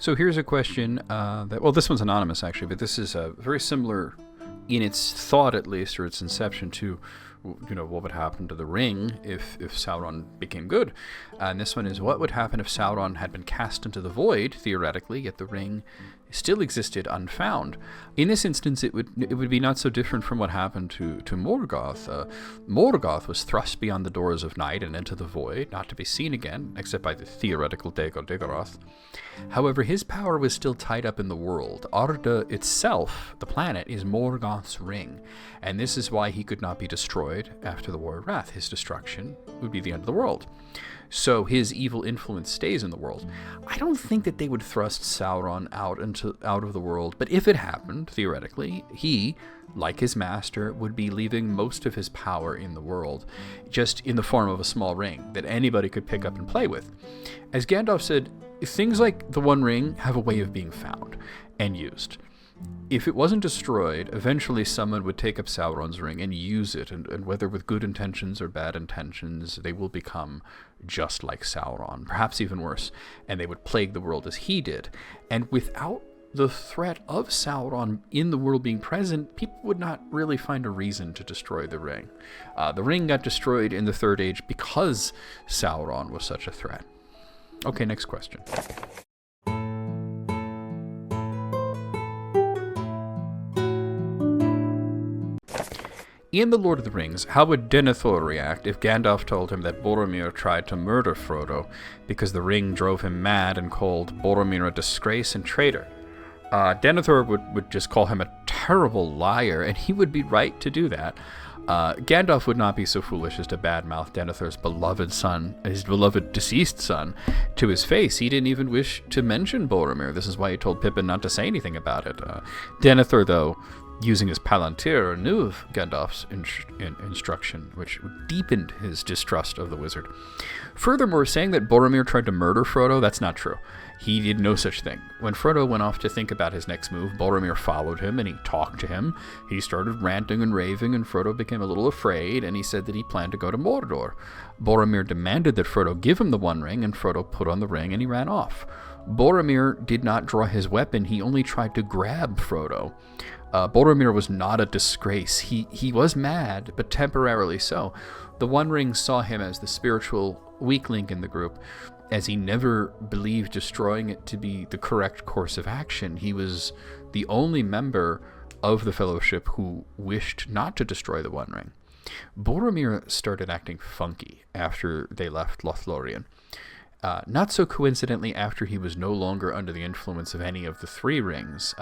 So here's a question this one's anonymous actually, but this is very similar in its thought at least, or its inception to, what would happen to the ring if Sauron became good. And this one is, what would happen if Sauron had been cast into the void, theoretically, yet the ring still existed unfound? In this instance, it would be not so different from what happened to Morgoth. Morgoth was thrust beyond the doors of night and into the void, not to be seen again, except by the theoretical Dagoth. However, his power was still tied up in the world. Arda itself, the planet, is Morgoth's ring, and this is why he could not be destroyed after the War of Wrath. His destruction would be the end of the world. So his evil influence stays in the world. I don't think that they would thrust Sauron out of the world, but if it happened, theoretically, he, like his master, would be leaving most of his power in the world, just in the form of a small ring that anybody could pick up and play with. As Gandalf said, things like the One Ring have a way of being found and used. If it wasn't destroyed, eventually someone would take up Sauron's ring and use it, and whether with good intentions or bad intentions, they will become just like Sauron, perhaps even worse, and they would plague the world as he did. And without the threat of Sauron in the world being present, people would not really find a reason to destroy the ring. The ring got destroyed in the Third Age because Sauron was such a threat. Okay, next question. In The Lord of the Rings, how would Denethor react if Gandalf told him that Boromir tried to murder Frodo because the ring drove him mad and called Boromir a disgrace and traitor? Denethor would just call him a terrible liar, and he would be right to do that. Gandalf would not be so foolish as to badmouth Denethor's beloved son, his beloved deceased son, to his face. He didn't even wish to mention Boromir. This is why he told Pippin not to say anything about it. Denethor, though, using his palantir, knew of Gandalf's instruction, which deepened his distrust of the wizard. Furthermore, saying that Boromir tried to murder Frodo, that's not true. He did no such thing. When Frodo went off to think about his next move, Boromir followed him and he talked to him. He started ranting and raving, and Frodo became a little afraid, and he said that he planned to go to Mordor. Boromir demanded that Frodo give him the One Ring, and Frodo put on the ring and he ran off. Boromir did not draw his weapon, he only tried to grab Frodo. Boromir was not a disgrace. He was mad, but temporarily so. The One Ring saw him as the spiritual weak link in the group, as he never believed destroying it to be the correct course of action. He was the only member of the Fellowship who wished not to destroy the One Ring. Boromir started acting funky after they left Lothlórien. Not so coincidentally after he was no longer under the influence of any of the three rings.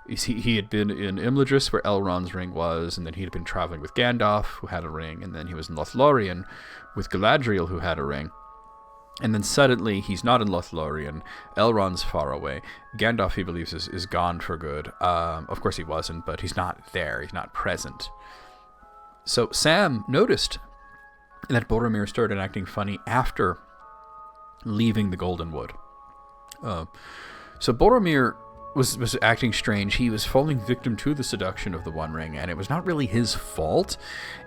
He had been in Imladris, where Elrond's ring was, and then he had been traveling with Gandalf, who had a ring, and then he was in Lothlórien with Galadriel, who had a ring. And then suddenly, he's not in Lothlórien, Elrond's far away, Gandalf, he believes, is gone for good. Of course he wasn't, but he's not there, he's not present. So Sam noticed that Boromir started acting funny after leaving the Golden Wood. So Boromir was acting strange. He was falling victim to the seduction of the One Ring, and it was not really his fault.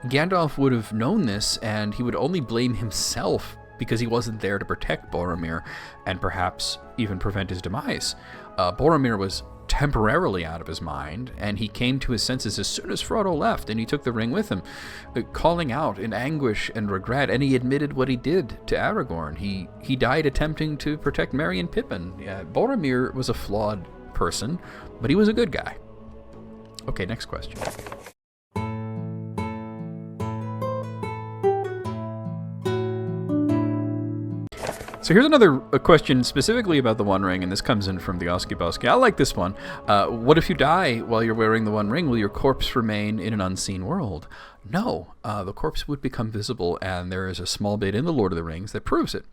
Gandalf would have known this, and he would only blame himself because he wasn't there to protect Boromir and perhaps even prevent his demise. Boromir was temporarily out of his mind, and he came to his senses as soon as Frodo left, and he took the ring with him, calling out in anguish and regret, and he admitted what he did to Aragorn. He died attempting to protect Merry and Pippin. Boromir was a flawed person, but he was a good guy. Okay, next question. So here's another question specifically about the One Ring, and this comes in from the Oski Boski. I like this one. What if you die while you're wearing the One Ring? Will your corpse remain in an unseen world? No, the corpse would become visible, and there is a small bit in The Lord of the Rings that proves it.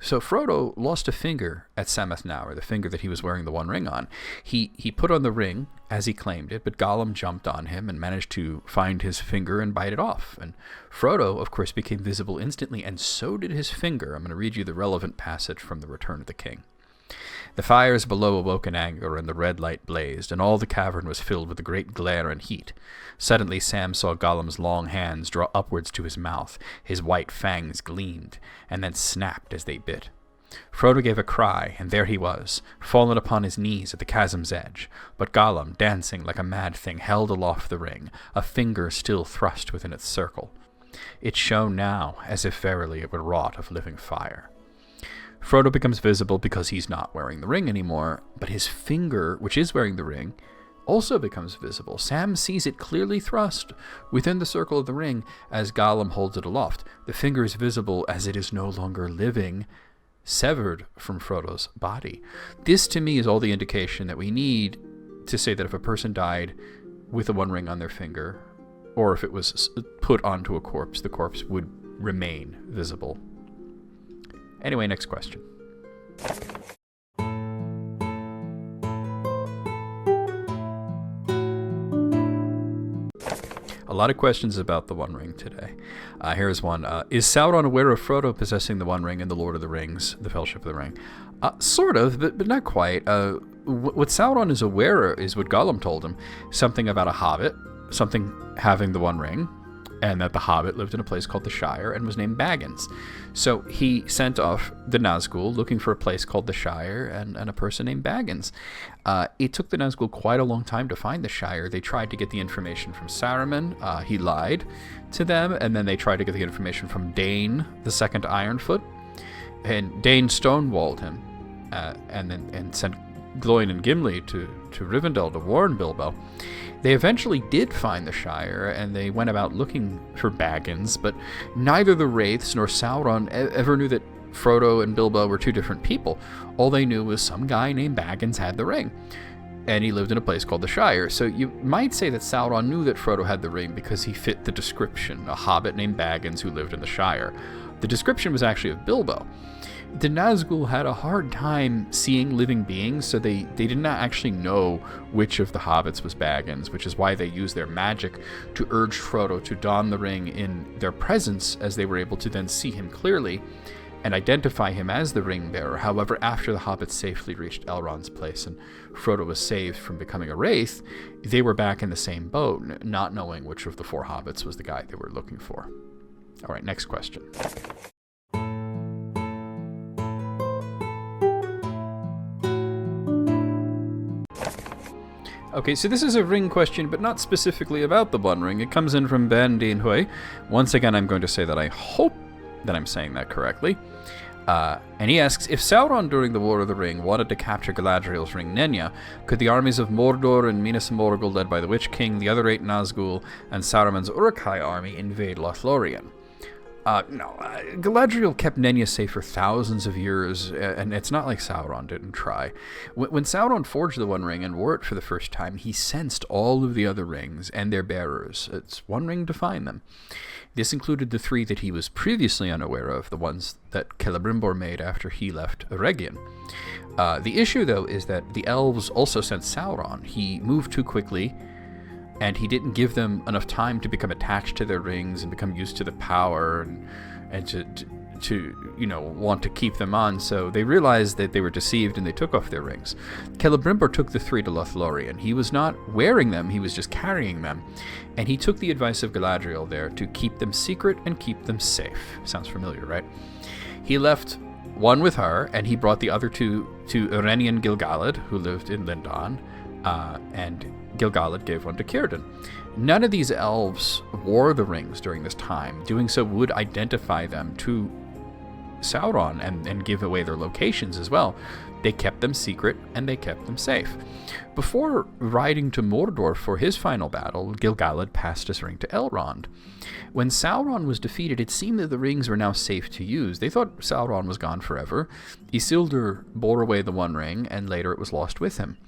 So Frodo lost a finger at Sammath Naur, the finger that he was wearing the One Ring on. He put on the ring as he claimed it, but Gollum jumped on him and managed to find his finger and bite it off. And Frodo, of course, became visible instantly, and so did his finger. I'm going to read you the relevant passage from The Return of the King. The fires below awoke in anger, and the red light blazed, and all the cavern was filled with a great glare and heat. Suddenly Sam saw Gollum's long hands draw upwards to his mouth. His white fangs gleamed, and then snapped as they bit. Frodo gave a cry, and there he was, fallen upon his knees at the chasm's edge, but Gollum, dancing like a mad thing, held aloft the ring, a finger still thrust within its circle. It shone now, as if verily it were wrought of living fire. Frodo becomes visible because he's not wearing the ring anymore, but his finger, which is wearing the ring, also becomes visible. Sam sees it clearly thrust within the circle of the ring as Gollum holds it aloft. The finger is visible as it is no longer living, severed from Frodo's body. This, to me, is all the indication that we need to say that if a person died with the One Ring on their finger, or if it was put onto a corpse, the corpse would remain visible. Anyway, next question. A lot of questions about the One Ring today. Here's one. Is Sauron aware of Frodo possessing the One Ring in The Lord of the Rings, the Fellowship of the Ring? Sort of, but not quite. What Sauron is aware of is what Gollum told him. Something about a hobbit, something having the One Ring, and that the hobbit lived in a place called the Shire and was named Baggins. So he sent off the Nazgul looking for a place called the Shire and a person named Baggins. It took the Nazgul quite a long time to find the Shire. They tried to get the information from Saruman. He lied to them, and then they tried to get the information from Dane, the second Ironfoot. And Dane stonewalled him and sent Gloin and Gimli to Rivendell to warn Bilbo. They eventually did find the Shire, and they went about looking for Baggins, but neither the Wraiths nor Sauron ever knew that Frodo and Bilbo were two different people. All they knew was some guy named Baggins had the ring, and he lived in a place called the Shire. So you might say that Sauron knew that Frodo had the ring because he fit the description, a hobbit named Baggins who lived in the Shire. The description was actually of Bilbo. The Nazgul had a hard time seeing living beings, so they did not actually know which of the hobbits was Baggins, which is why they used their magic to urge Frodo to don the ring in their presence, as they were able to then see him clearly and identify him as the ring bearer. However, after the hobbits safely reached Elrond's place and Frodo was saved from becoming a wraith, they were back in the same boat, not knowing which of the four hobbits was the guy they were looking for. All right, next question. Okay, so this is a ring question, but not specifically about the One Ring. It comes in from Ben Dean Hui. Once again, I'm going to say that I hope that I'm saying that correctly. And he asks, if Sauron during the War of the Ring wanted to capture Galadriel's ring Nenya, could the armies of Mordor and Minas Morgul, led by the Witch King, the other 8 Nazgul, and Saruman's Uruk-hai army invade Lothlórien? No, Galadriel kept Nenya safe for thousands of years, and it's not like Sauron didn't try. When Sauron forged the One Ring and wore it for the first time, he sensed all of the other rings and their bearers. It's one ring to find them. This included the 3 that he was previously unaware of, the ones that Celebrimbor made after he left Eregion. The issue, though, is that the elves also sent Sauron. He moved too quickly, and he didn't give them enough time to become attached to their rings and become used to the power and to want to keep them on. So they realized that they were deceived and they took off their rings. Celebrimbor took the 3 to Lothlórien. He was not wearing them, he was just carrying them. And he took the advice of Galadriel there to keep them secret and keep them safe. Sounds familiar, right? He left one with her, and he brought the other 2 to Irenian Gil-galad, who lived in Lindon, and Gil-galad gave one to Círdan. None of these elves wore the rings during this time. Doing so would identify them to Sauron and give away their locations as well. They kept them secret and they kept them safe. Before riding to Mordor for his final battle, Gil-galad passed his ring to Elrond. When Sauron was defeated, it seemed that the rings were now safe to use. They thought Sauron was gone forever. Isildur bore away the One Ring, and later it was lost with him.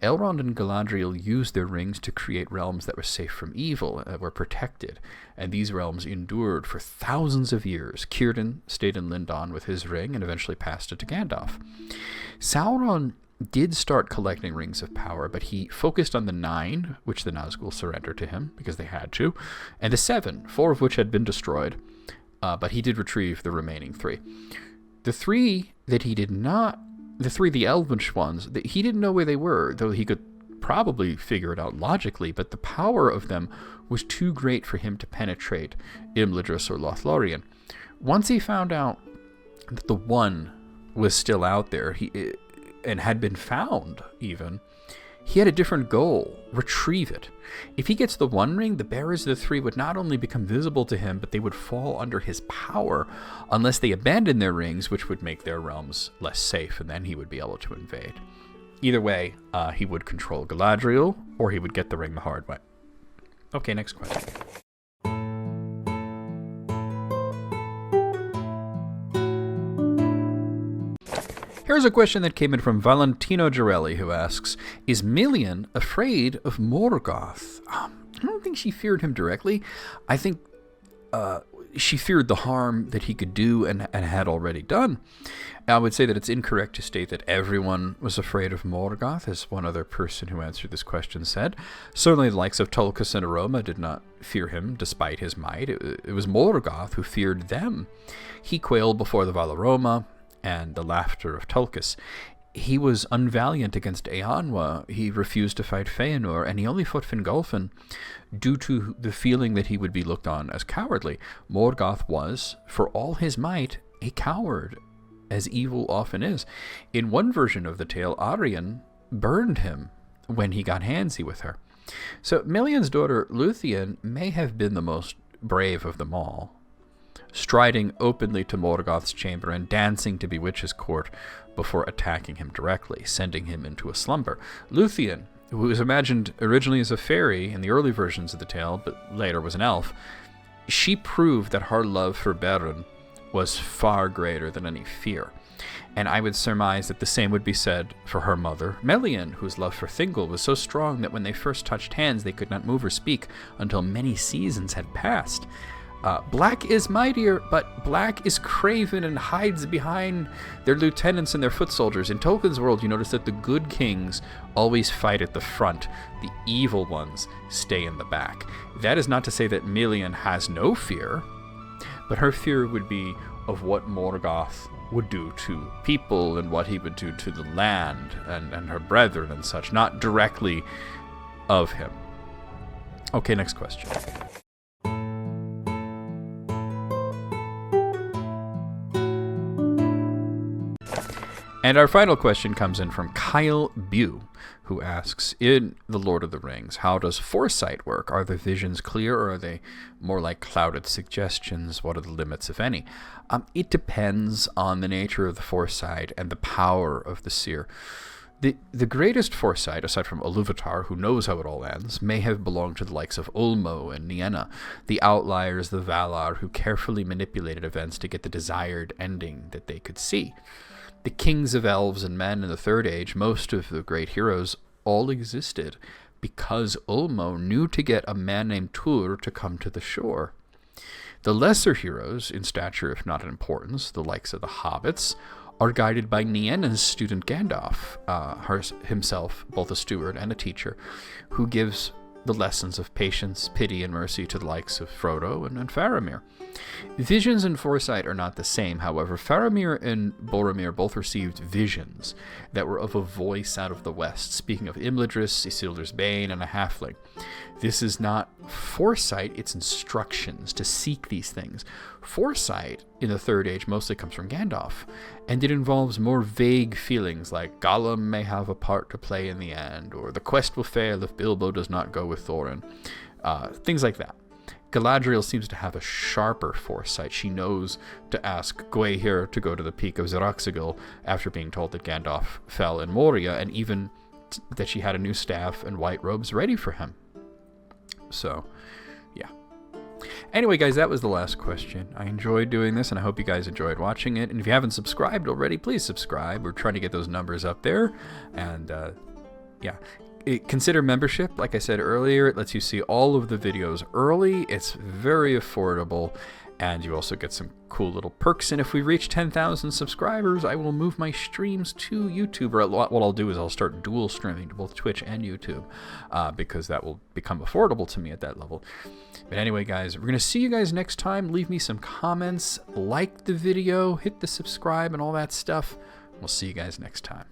Elrond and Galadriel used their rings to create realms that were safe from evil, were protected, and these realms endured for thousands of years. Círdan stayed in Lindon with his ring and eventually passed it to Gandalf. Sauron did start collecting rings of power, but he focused on the 9, which the Nazgul surrendered to him because they had to, and the 7, 4 of which had been destroyed, but he did retrieve the remaining 3. The 3 that he did not, the elvish ones, he didn't know where they were, though he could probably figure it out logically, but the power of them was too great for him to penetrate Imladris or Lothlórien. Once he found out that the one was still out there, and had been found even, he had a different goal: retrieve it. If he gets the One Ring, the bearers of the Three would not only become visible to him, but they would fall under his power unless they abandoned their rings, which would make their realms less safe, and then he would be able to invade. Either way, he would control Galadriel, or he would get the ring the hard way. Okay, next question. Here's a question that came in from Valentino Girelli, who asks, is Melian afraid of Morgoth? I don't think she feared him directly. I think she feared the harm that he could do and had already done. I would say that it's incorrect to state that everyone was afraid of Morgoth, as one other person who answered this question said. Certainly the likes of Tulkas and Aroma did not fear him, despite his might. It was Morgoth who feared them. He quailed before the Valaroma and the laughter of Tulkas. He was unvaliant against Eanwa. He refused to fight Feanor, and he only fought Fingolfin due to the feeling that he would be looked on as cowardly. Morgoth was, for all his might, a coward, as evil often is. In one version of the tale, Arien burned him when he got handsy with her. So Melian's daughter Luthien may have been the most brave of them all, striding openly to Morgoth's chamber and dancing to bewitch his court before attacking him directly, sending him into a slumber. Luthien, who was imagined originally as a fairy in the early versions of the tale, but later was an elf, she proved that her love for Beren was far greater than any fear. And I would surmise that the same would be said for her mother, Melian, whose love for Thingol was so strong that when they first touched hands, they could not move or speak until many seasons had passed. Black is mightier, but Black is craven and hides behind their lieutenants and their foot soldiers. In Tolkien's world, you notice that the good kings always fight at the front. The evil ones stay in the back. That is not to say that Melian has no fear, but her fear would be of what Morgoth would do to people and what he would do to the land and her brethren and such, not directly of him. Okay, next question. And our final question comes in from Kyle Bew, who asks, in The Lord of the Rings, how does foresight work? Are the visions clear, or are they more like clouded suggestions? What are the limits, if any? It depends on the nature of the foresight and the power of the seer. The greatest foresight, aside from Iluvatar, who knows how it all ends, may have belonged to the likes of Ulmo and Nenya, the outliers, the Valar, who carefully manipulated events to get the desired ending that they could see. The kings of elves and men in the Third Age, most of the great heroes, all existed because Ulmo knew to get a man named Túr to come to the shore. The lesser heroes, in stature if not in importance, the likes of the hobbits, are guided by Nienna's student Gandalf, himself both a steward and a teacher, who gives the lessons of patience, pity, and mercy to the likes of Frodo and Faramir. Visions and foresight are not the same, however. Faramir and Boromir both received visions that were of a voice out of the west, speaking of Imladris, Isildur's Bane, and a halfling. This is not foresight, it's instructions to seek these things. Foresight in the Third Age mostly comes from Gandalf, and it involves more vague feelings like Gollum may have a part to play in the end, or the quest will fail if Bilbo does not go with Thorin, things like that. Galadriel seems to have a sharper foresight. She knows to ask Gwaihir to go to the peak of Zaraxigil after being told that Gandalf fell in Moria, and even that she had a new staff and white robes ready for him. So, yeah. Anyway, guys, that was the last question. I enjoyed doing this, and I hope you guys enjoyed watching it. And if you haven't subscribed already, please subscribe. We're trying to get those numbers up there. And, yeah. Consider membership. Like I said earlier, it lets you see all of the videos early. It's very affordable, and you also get some cool little perks. And if we reach 10,000 subscribers, I will move my streams to YouTube. Or what I'll do is I'll start dual streaming to both Twitch and YouTube, because that will become affordable to me at that level. But anyway, guys, we're going to see you guys next time. Leave me some comments, like the video, hit the subscribe, and all that stuff. We'll see you guys next time.